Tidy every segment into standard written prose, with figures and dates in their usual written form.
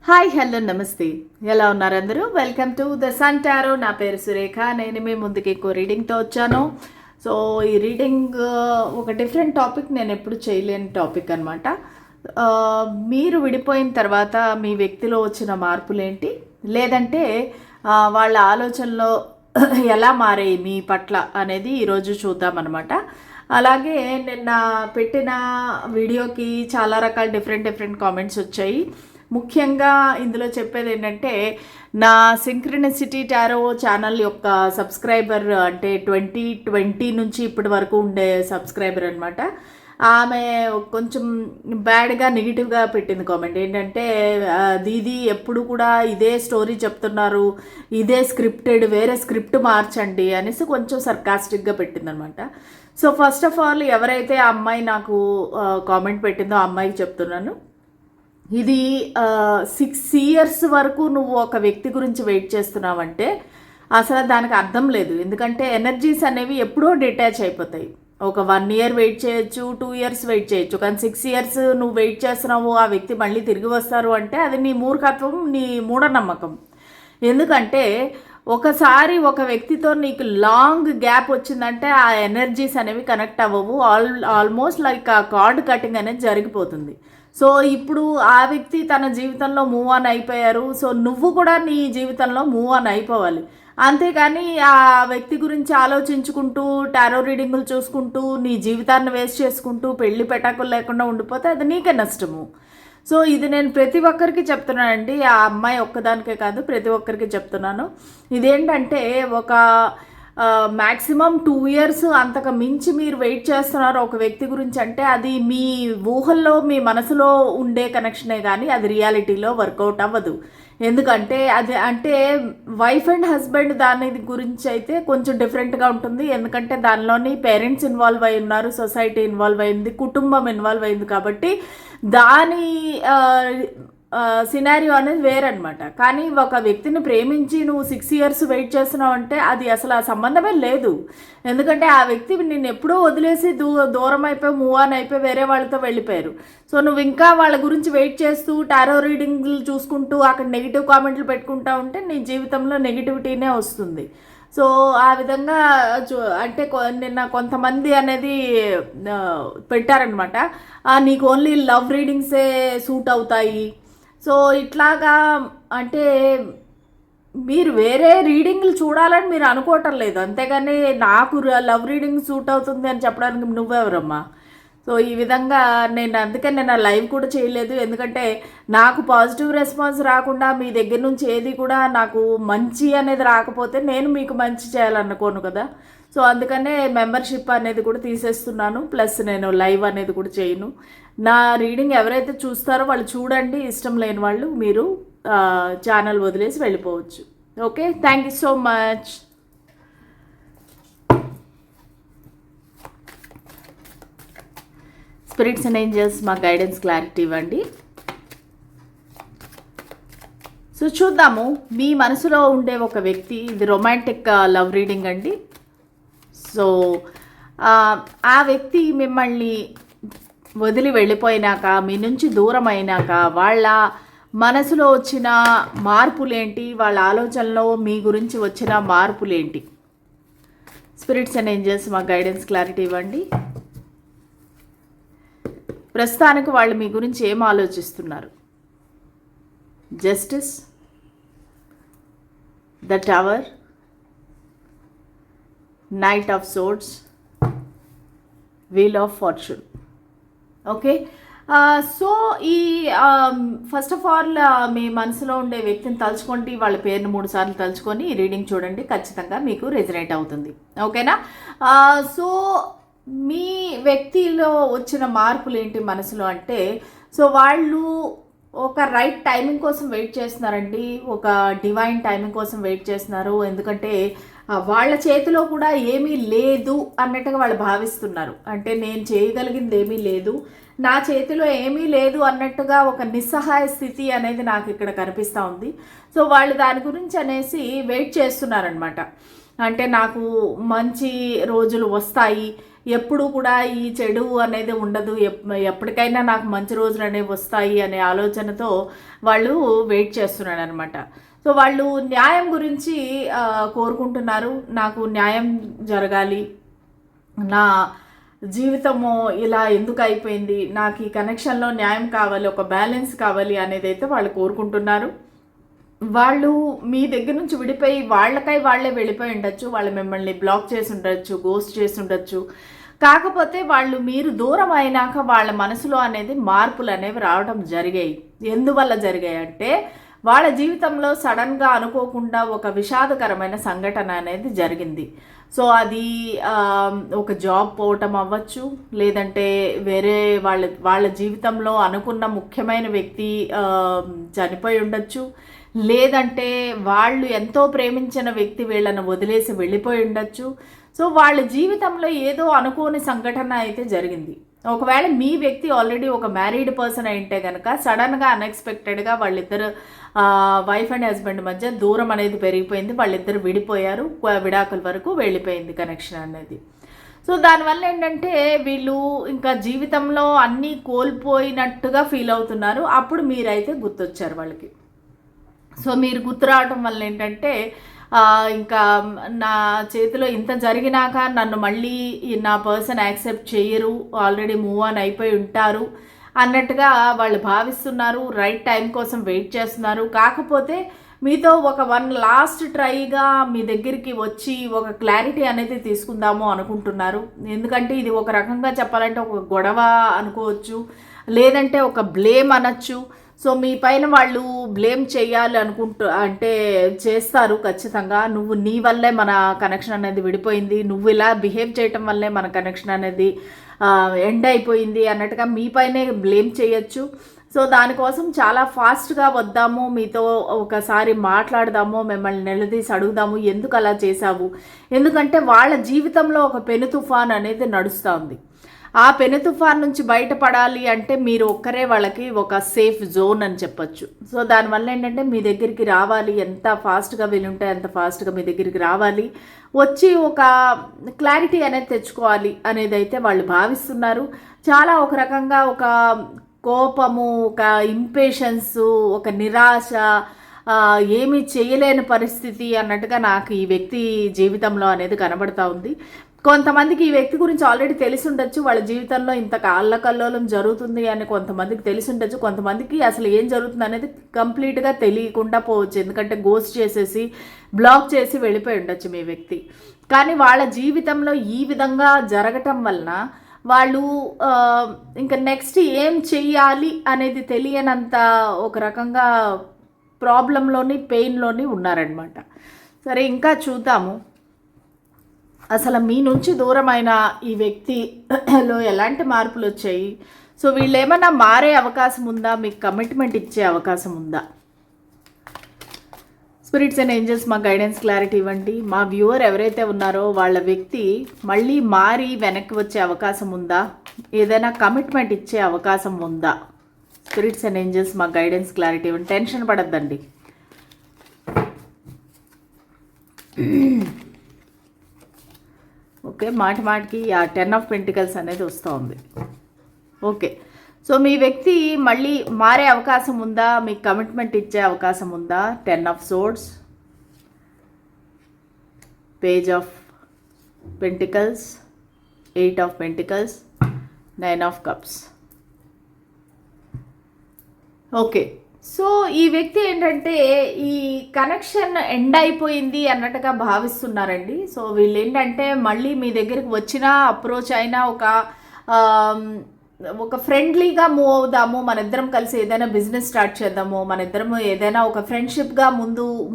Hi hello నమస్తే. ఎలా ఉన్నారు అందరూ? Welcome to the sun tarot. నా పేరు సురేఖ. నేను మీ ముందుకి ఇంకో రీడింగ్తో వచ్చాను. సో ఈ రీడింగ్ ఒక డిఫరెంట్ టాపిక్, నేను ఎప్పుడు చేయలేని టాపిక్ అనమాట. మీరు విడిపోయిన తర్వాత మీ వ్యక్తిలో వచ్చిన మార్పులేంటి, లేదంటే వాళ్ళ ఆలోచనలో ఎలా మారాయి మీ పట్ల అనేది ఈరోజు చూద్దామన్నమాట. అలాగే నిన్న పెట్టిన వీడియోకి చాలా రకాల డిఫరెంట్ కామెంట్స్ వచ్చాయి. ముఖ్యంగా ఇందులో చెప్పేది ఏంటంటే, నా సింక్రనిసిటీ టారో ఛానల్ యొక్క సబ్స్క్రైబర్, అంటే 2020 నుంచి ఇప్పటి వరకు ఉండే సబ్స్క్రైబర్ అనమాట. ఆమె కొంచెం బ్యాడ్గా నెగిటివ్గా పెట్టింది కామెంట్. ఏంటంటే, దీది ఎప్పుడు కూడా ఇదే స్టోరీ చెప్తున్నారు, ఇదే స్క్రిప్టెడ్, వేరే స్క్రిప్ట్ మార్చండి అనేసి కొంచెం సర్కాస్టిక్గా పెట్టిందనమాట. సో ఫస్ట్ ఆఫ్ ఆల్, ఎవరైతే ఆ అమ్మాయి నాకు కామెంట్ పెట్టిందో ఆ అమ్మాయికి చెప్తున్నాను, ఇది 6 years వరకు నువ్వు ఒక వ్యక్తి గురించి వెయిట్ చేస్తున్నావంటే అసలు దానికి అర్థం లేదు. ఎందుకంటే ఎనర్జీస్ అనేవి ఎప్పుడో డిటాచ్ అయిపోతాయి. ఒక 1 year వెయిట్ చేయొచ్చు, 2 years వెయిట్ చేయొచ్చు, కానీ 6 years నువ్వు వెయిట్ చేస్తున్నావు, ఆ వ్యక్తి మళ్ళీ తిరిగి వస్తారు అంటే అది నీ మూర్ఖత్వం, నీ మూఢనమ్మకం. ఎందుకంటే ఒకసారి ఒక వ్యక్తితో నీకు లాంగ్ గ్యాప్ వచ్చిందంటే ఆ ఎనర్జీస్ అనేవి కనెక్ట్ అవ్వవు. ఆల్మోస్ట్ లైక్ ఆ కార్డ్ కటింగ్ అనేది జరిగిపోతుంది. సో ఇప్పుడు ఆ వ్యక్తి తన జీవితంలో మూవ్ ఆన్ అయిపోయారు. సో నువ్వు కూడా నీ జీవితంలో మూవ్ ఆన్ అయిపోవాలి. అంతేకాని ఆ వ్యక్తి గురించి ఆలోచించుకుంటూ, టారో రీడింగులు చూసుకుంటూ, నీ జీవితాన్ని వేస్ట్ చేసుకుంటూ, పెళ్లి పెటాకులు లేకుండా ఉండిపోతే అది నీకే నష్టము. సో ఇది నేను ప్రతి ఒక్కరికి చెప్తున్నానండి. ఆ అమ్మాయి ఒక్కదానికే కాదు, ప్రతి ఒక్కరికి చెప్తున్నాను. ఇదేంటంటే ఒక మ్యాక్సిమం 2 years అంతకు మించి మీరు వెయిట్ చేస్తున్నారు ఒక వ్యక్తి గురించి అంటే అది మీ ఊహల్లో, మీ మనసులో ఉండే కనెక్షనే కానీ అది రియాలిటీలో వర్కౌట్ అవ్వదు. ఎందుకంటే అది అంటే వైఫ్ అండ్ హస్బెండ్ దాని గురించి అయితే కొంచెం డిఫరెంట్గా ఉంటుంది. ఎందుకంటే దానిలోని పేరెంట్స్ ఇన్వాల్వ్ అయి ఉన్నారు, సొసైటీ ఇన్వాల్వ్ అయింది, కుటుంబం ఇన్వాల్వ్ అయింది. కాబట్టి దాని సినారియో అనేది వేరనమాట. కానీ ఒక వ్యక్తిని ప్రేమించి నువ్వు 6 years వెయిట్ చేస్తున్నావు అంటే అది అసలు ఆ సంబంధమే లేదు. ఎందుకంటే ఆ వ్యక్తి నిన్ను ఎప్పుడో వదిలేసి దూరం అయిపోయి, మూవ్ ఆన్ అయిపోయి వేరే వాళ్ళతో వెళ్ళిపోయారు. సో నువ్వు ఇంకా వాళ్ళ గురించి వెయిట్ చేస్తూ టారో రీడింగ్లు చూసుకుంటూ అక్కడ నెగిటివ్ కామెంట్లు పెట్టుకుంటా ఉంటే నీ జీవితంలో నెగిటివిటీనే వస్తుంది. సో ఆ విధంగా అంటే నిన్న కొంతమంది అనేది పెట్టారనమాట, నీకు ఓన్లీ లవ్ రీడింగ్సే సూట్ అవుతాయి. సో ఇట్లాగా అంటే మీరు వేరే రీడింగ్లు చూడాలని మీరు అనుకోవటం లేదు, అంతేగాని నాకు లవ్ రీడింగ్ సూట్ అవుతుంది అని చెప్పడానికి నువ్వెవరమ్మా? సో ఈ విధంగా అందుకే నేను లైవ్ కూడా చేయలేదు. ఎందుకంటే నాకు పాజిటివ్ రెస్పాన్స్ రాకుండా, మీ దగ్గర నుంచి ఏది కూడా నాకు మంచి అనేది రాకపోతే నేను మీకు మంచి చేయాలనుకోను కదా. సో అందుకనే మెంబర్షిప్ అనేది కూడా తీసేస్తున్నాను. ప్లస్ నేను లైవ్ అనేది కూడా చేయను. నా రీడింగ్ ఎవరైతే చూస్తారో వాళ్ళు చూడండి, ఇష్టం లేని వాళ్ళు మీరు ఛానల్ వదిలేసి వెళ్ళిపోవచ్చు. Okay, thank you so much. Spirits and angels మా గైడెన్స్, క్లారిటీ ఇవ్వండి. సో చూద్దాము, మీ మనసులో ఉండే ఒక వ్యక్తి, ఇది రొమాంటిక్ లవ్ రీడింగ్ అండి. సో ఆ వ్యక్తి మిమ్మల్ని వదిలి వెళ్ళిపోయినాక, మీ నుంచి దూరం అయినాక వాళ్ళ మనసులో వచ్చిన మార్పులేంటి, వాళ్ళ ఆలోచనలో మీ గురించి వచ్చిన మార్పులేంటి? స్పిరిట్స్ అండ్ ఏంజల్స్ మా గైడెన్స్, క్లారిటీ ఇవ్వండి. ప్రస్తుతానికి వాళ్ళు మీ గురించి ఏం ఆలోచిస్తున్నారు? Justice, the tower, knight of swords, wheel of fortune. Okay, so ఈ ఫస్ట్ ఆఫ్ ఆల్ మీ మనసులో ఉండే వ్యక్తిని తలుచుకోండి, వాళ్ళ పేరుని 3 సార్లు తలుచుకొని ఈ రీడింగ్ చూడండి, ఖచ్చితంగా మీకు రెజనేట్ అవుతుంది. ఓకేనా? సో మీ వ్యక్తిలో వచ్చిన మార్పులు ఏంటి మనసులో అంటే, సో వాళ్ళు ఒక రైట్ టైమింగ్ కోసం వెయిట్ చేస్తున్నారండి, ఒక డివైన్ టైమింగ్ కోసం వెయిట్ చేస్తున్నారు. ఎందుకంటే వాళ్ళ చేతిలో కూడా ఏమీ లేదు అన్నట్టుగా వాళ్ళు భావిస్తున్నారు. అంటే నేను చేయగలిగింది ఏమీ లేదు, నా చేతిలో ఏమీ లేదు అన్నట్టుగా ఒక నిస్సహాయ స్థితి అనేది నాకు ఇక్కడ కనిపిస్తూ ఉంది. సో వాళ్ళు దాని గురించి అనేసి వెయిట్ చేస్తున్నారనమాట. అంటే నాకు మంచి రోజులు వస్తాయి, ఎప్పుడు కూడా ఈ చెడు అనేది ఉండదు, ఎప్పటికైనా నాకు మంచి రోజులు అనేవి వస్తాయి అనే ఆలోచనతో వాళ్ళు వెయిట్ చేస్తున్నాడు అనమాట. సో వాళ్ళు న్యాయం గురించి కోరుకుంటున్నారు. నాకు న్యాయం జరగాలి, నా జీవితము ఇలా ఎందుకు అయిపోయింది, నాకు ఈ కనెక్షన్లో న్యాయం కావాలి, ఒక బ్యాలెన్స్ కావాలి అనేది అయితే వాళ్ళు కోరుకుంటున్నారు. వాళ్ళు మీ దగ్గర నుంచి విడిపోయి వాళ్ళే వెళ్ళిపోయి ఉండొచ్చు, వాళ్ళు మిమ్మల్ని బ్లాక్ చేసి ఉండొచ్చు, గోస్ట్ చేసి ఉండొచ్చు. కాకపోతే వాళ్ళు మీరు దూరం అయినాక వాళ్ళ మనసులో అనేది మార్పులు అనేవి రావడం జరిగాయి. ఎందువల్ల జరిగాయి అంటే వాళ్ళ జీవితంలో సడన్గా అనుకోకుండా ఒక విషాదకరమైన సంఘటన అనేది జరిగింది. సో అది ఒక జాబ్ పోవటం అవ్వచ్చు, లేదంటే వేరే వాళ్ళ జీవితంలో అనుకున్న ముఖ్యమైన వ్యక్తి చనిపోయి ఉండొచ్చు, లేదంటే వాళ్ళు ఎంతో ప్రేమించిన వ్యక్తి వీళ్ళను వదిలేసి వెళ్ళిపోయి ఉండొచ్చు. సో వాళ్ళ జీవితంలో ఏదో అనుకోని సంఘటన అయితే జరిగింది. ఒకవేళ మీ వ్యక్తి ఆల్రెడీ ఒక మ్యారీడ్ పర్సన్ అయితే కనుక సడన్గా అన్ఎక్స్పెక్టెడ్గా వాళ్ళిద్దరు వైఫ్ అండ్ హస్బెండ్ మధ్య దూరం అనేది పెరిగిపోయింది, వాళ్ళిద్దరు విడిపోయారు, విడాకుల వరకు వెళ్ళిపోయింది కనెక్షన్ అనేది. సో దానివల్ల ఏంటంటే వీళ్ళు ఇంకా జీవితంలో అన్నీ కోల్పోయినట్టుగా ఫీల్ అవుతున్నారు. అప్పుడు మీరైతే గుర్తొచ్చారు వాళ్ళకి. సో మీరు గుర్తు రావటం వల్ల ఏంటంటే ఇంకా నా చేతిలో ఇంత జరిగినాక నన్ను మళ్ళీ నా పర్సన్ యాక్సెప్ట్ చేయరు, ఆల్రెడీ మూవ్ ఆన్ అయిపోయి ఉంటారు అన్నట్టుగా వాళ్ళు భావిస్తున్నారు. రైట్ టైం కోసం వెయిట్ చేస్తున్నారు. కాకపోతే మీతో ఒక లాస్ట్ ట్రైగా మీ దగ్గరికి వచ్చి ఒక క్లారిటీ అనేది తీసుకుందాము అనుకుంటున్నారు. ఎందుకంటే ఇది ఒక రకంగా చెప్పాలంటే ఒక గొడవ అనుకోవచ్చు, లేదంటే ఒక బ్లేమ్ అనొచ్చు. సో మీ పైన వాళ్ళు బ్లేమ్ చేయాలి అంటే చేస్తారు ఖచ్చితంగా. నీ వల్లే మన కనెక్షన్ అనేది విడిపోయింది, నువ్వు ఇలా బిహేవ్ చేయటం వల్లే మన కనెక్షన్ అనేది ఎండ్ అయిపోయింది అన్నట్టుగా మీ పైనే బ్లేమ్ చేయొచ్చు. సో దానికోసం చాలా ఫాస్ట్గా వద్దాము, మీతో ఒకసారి మాట్లాడదాము, మిమ్మల్ని నిలదీసి అడుగుదాము ఎందుకు అలా చేశావు. ఎందుకంటే వాళ్ళ జీవితంలో ఒక పెను తుఫాన్ అనేది నడుస్తూ ఉంది. ఆ పెను తుఫాన్ నుంచి బయటపడాలి అంటే మీరు ఒక్కరే వాళ్ళకి ఒక సేఫ్ జోన్ అని చెప్పొచ్చు. సో దానివల్ల ఏంటంటే మీ దగ్గరికి రావాలి, ఎంత ఫాస్ట్గా వీలుంటే అంత ఫాస్ట్గా మీ దగ్గరికి రావాలి, వచ్చి ఒక క్లారిటీ అనేది తెచ్చుకోవాలి అనేది అయితే వాళ్ళు భావిస్తున్నారు. చాలా ఒక రకంగా ఒక కోపము, ఒక ఇంపేషన్సు, ఒక నిరాశ, ఏమీ చేయలేని పరిస్థితి అన్నట్టుగా నాకు ఈ వ్యక్తి జీవితంలో అనేది కనబడతా ఉంది. కొంతమందికి ఈ వ్యక్తి గురించి ఆల్రెడీ తెలిసి ఉండొచ్చు, వాళ్ళ జీవితంలో ఇంత అల్లకల్లోలం జరుగుతుంది అని కొంతమందికి తెలిసి ఉండొచ్చు. కొంతమందికి అసలు ఏం జరుగుతుంది అనేది కంప్లీట్గా తెలియకుండా పోవచ్చు, ఎందుకంటే గోస్ట్ చేసేసి బ్లాక్ చేసి వెళ్ళిపోయి ఉండొచ్చు మీ వ్యక్తి. కానీ వాళ్ళ జీవితంలో ఈ విధంగా జరగటం వలన వాళ్ళు ఇంకా నెక్స్ట్ ఏం చెయ్యాలి అనేది తెలియనంత ఒక రకంగా ప్రాబ్లంలోని పెయిన్లోని ఉన్నారనమాట. సరే ఇంకా చూద్దాము అసలు మీ నుంచి దూరమైన ఈ వ్యక్తిలో ఎలాంటి మార్పులు వచ్చాయి. సో వీళ్ళు ఏమైనా మారే అవకాశం ఉందా, మీకు కమిట్మెంట్ ఇచ్చే అవకాశం ఉందా? స్పిరిట్స్ అండ్ ఏంజల్స్ మా గైడెన్స్ క్లారిటీ ఇవ్వండి. మా వ్యూవర్ ఎవరైతే ఉన్నారో వాళ్ళ వ్యక్తి మళ్ళీ మారి వెనక్కి వచ్చే అవకాశం ఉందా, ఏదైనా కమిట్మెంట్ ఇచ్చే అవకాశం ఉందా? స్పిరిట్స్ అండ్ ఏంజల్స్ మా గైడెన్స్ క్లారిటీ ఇవ్వండి. టెన్షన్ పడద్దండి. ఓకే, మాటికి ఆ 10 ఆఫ్ పెంటికల్స్ అనేది వస్తూ ఉంది. ఓకే, సో మీ వ్యక్తి మళ్ళీ మారే అవకాశం ఉందా, మీకు కమిట్మెంట్ ఇచ్చే అవకాశం ఉందా? 10 of swords, page of pentacles, 8 of pentacles, 9 of cups. Okay, so ఈ వ్యక్తి ఏంటంటే ఈ కనెక్షన్ ఎండ్ అయిపోయింది అన్నట్టుగా భావిస్తున్నారండి. సో వీళ్ళు ఏంటంటే మళ్ళీ మీ దగ్గరికి వచ్చినా అప్రోచ్ అయినా ఒక ఫ్రెండ్లీగా మూవ్ అవుదాము, మన ఇద్దరం కలిసి ఏదైనా బిజినెస్ స్టార్ట్ చేద్దాము, మన ఇద్దరం ఏదైనా ఒక ఫ్రెండ్షిప్గా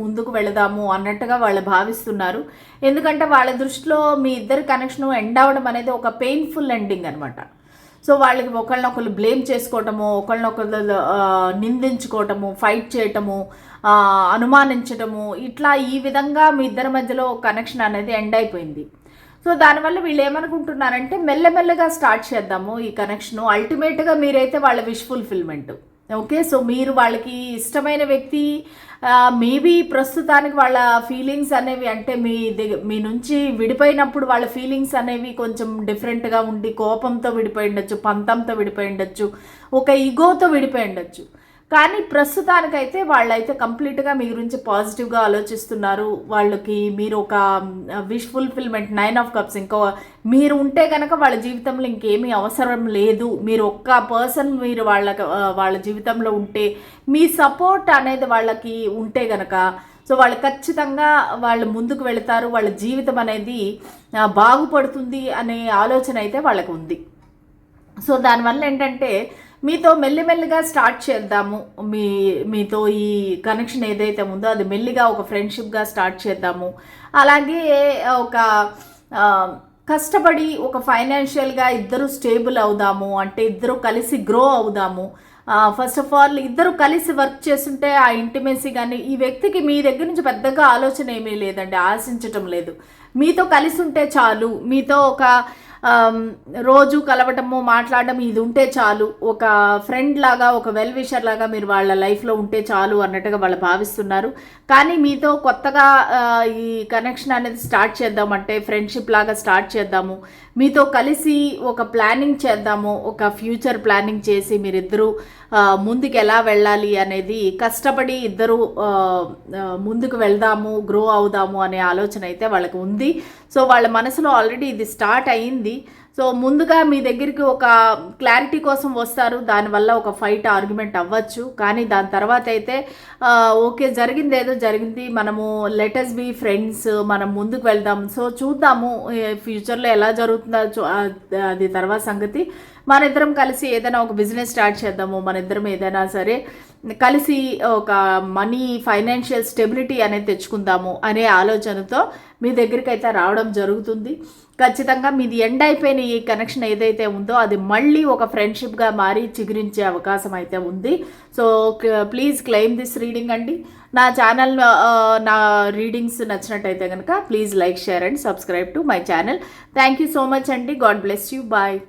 ముందుకు వెళదాము అన్నట్టుగా వాళ్ళు భావిస్తున్నారు. ఎందుకంటే వాళ్ళ దృష్టిలో మీ ఇద్దరి కనెక్షన్ ఎండ్ అవ్వడం అనేది ఒక పెయిన్ఫుల్ ఎండింగ్ అనమాట. సో వాళ్ళకి ఒకళ్ళనొకళ్ళు బ్లేమ్ చేసుకోవటము, ఒకళ్ళనొకళ్ళు నిందించుకోవటము, ఫైట్ చేయటము, అనుమానించటము, ఇట్లా ఈ విధంగా మీ ఇద్దరి మధ్యలో కనెక్షన్ అనేది ఎండ్ అయిపోయింది. సో దానివల్ల వీళ్ళు ఏమనుకుంటున్నారంటే మెల్లమెల్లగా స్టార్ట్ చేద్దాము ఈ కనెక్షను. అల్టిమేట్గా మీరైతే వాళ్ళ విష్ ఫుల్ఫిల్మెంట్, ఓకే, సో మీరు వాళ్ళకి ఇష్టమైన వ్యక్తి, మేబీ ప్రస్తుతానికి వాళ్ళ ఫీలింగ్స్ అనేవి అంటే మీ నుంచి విడిపోయినప్పుడు వాళ్ళ ఫీలింగ్స్ అనేవి కొంచెం డిఫరెంట్గా ఉండి కోపంతో విడిపోయి ఉండొచ్చు, పంతంతో విడిపోయి ఉండొచ్చు, ఒక ఈగోతో విడిపోయి ఉండొచ్చు. కానీ ప్రస్తుతానికైతే వాళ్ళైతే కంప్లీట్గా మీ గురించి పాజిటివ్గా ఆలోచిస్తున్నారు. వాళ్ళకి మీరు ఒక విష్ ఫుల్ఫిల్మెంట్ 9 ఆఫ్ కప్స్, ఇంకో మీరు ఉంటే కనుక వాళ్ళ జీవితంలో ఇంకేమీ అవసరం లేదు. మీరు ఒక్క పర్సన్ మీరు వాళ్ళ జీవితంలో ఉంటే, మీ సపోర్ట్ అనేది వాళ్ళకి ఉంటే కనుక, సో వాళ్ళు ఖచ్చితంగా వాళ్ళు ముందుకు వెళతారు, వాళ్ళ జీవితం అనేది బాగుపడుతుంది అనే ఆలోచన అయితే వాళ్ళకు ఉంది. సో దానివల్ల ఏంటంటే మీతో మెల్లిమెల్లిగా స్టార్ట్ చేద్దాము, మీతో ఈ కనెక్షన్ ఏదైతే ఉందో అది మెల్లిగా ఒక ఫ్రెండ్షిప్గా స్టార్ట్ చేద్దాము. అలాగే ఒక కష్టపడి ఒక ఫైనాన్షియల్గా ఇద్దరు స్టేబుల్ అవుదాము, అంటే ఇద్దరు కలిసి గ్రో అవుదాము. ఫస్ట్ ఆఫ్ ఆల్ ఇద్దరు కలిసి వర్క్ చేస్తుంటే ఆ ఇంటిమేసీ కానీ, ఈ వ్యక్తికి మీ దగ్గర నుంచి పెద్దగా ఆలోచన ఏమీ లేదండి, ఆశించటం లేదు. మీతో కలిసి ఉంటే చాలు, మీతో ఒక రోజు కలవటము, మాట్లాడడం ఇది ఉంటే చాలు, ఒక ఫ్రెండ్ లాగా, ఒక వెల్ విషర్ లాగా మీరు వాళ్ళ లైఫ్లో ఉంటే చాలు అన్నట్టుగా వాళ్ళు భావిస్తున్నారు. కానీ మీతో కొత్తగా ఈ కనెక్షన్ అనేది స్టార్ట్ చేద్దామంటే ఫ్రెండ్షిప్ లాగా స్టార్ట్ చేద్దాము, మీతో కలిసి ఒక ప్లానింగ్ చేద్దాము, ఒక ఫ్యూచర్ ప్లానింగ్ చేసి మీరిద్దరూ ముందుకు ఎలా వెళ్ళాలి అనేది కష్టపడి ఇద్దరు ముందుకు వెళ్దాము, గ్రో అవుదాము అనే ఆలోచన అయితే వాళ్ళకి ఉంది. సో వాళ్ళ మనసులో ఆల్రెడీ ఇది స్టార్ట్ అయ్యింది. సో ముందుగా మీ దగ్గరికి ఒక క్లారిటీ కోసం వస్తారు, దానివల్ల ఒక ఫైట్ ఆర్గ్యుమెంట్ అవ్వచ్చు. కానీ దాని తర్వాత అయితే ఓకే, జరిగింది ఏదో జరిగింది, మనము లెటస్ బీ ఫ్రెండ్స్, మనం ముందుకు వెళ్దాం, సో చూద్దాము ఫ్యూచర్లో ఎలా జరుగుతుందో అది తర్వాత సంగతి. మన ఇద్దరం కలిసి ఏదైనా ఒక బిజినెస్ స్టార్ట్ చేద్దాము, మన ఇద్దరం ఏదైనా సరే కలిసి ఒక మనీ ఫైనాన్షియల్ స్టెబిలిటీ అనేది తెచ్చుకుందాము అనే ఆలోచనతో మీ దగ్గరికి అయితే రావడం జరుగుతుంది. ఖచ్చితంగా మీది ఎండ్ అయిపోయిన ఈ కనెక్షన్ ఏదైతే ఉందో అది మళ్ళీ ఒక ఫ్రెండ్షిప్గా మారి చిగురించే అవకాశం అయితే ఉంది. So please claim this reading అండి. నా ఛానల్, నా రీడింగ్స్ నచ్చినట్టయితే కనుక please like, share and subscribe to my channel. Thank you so much అండి. God bless you. బాయ్.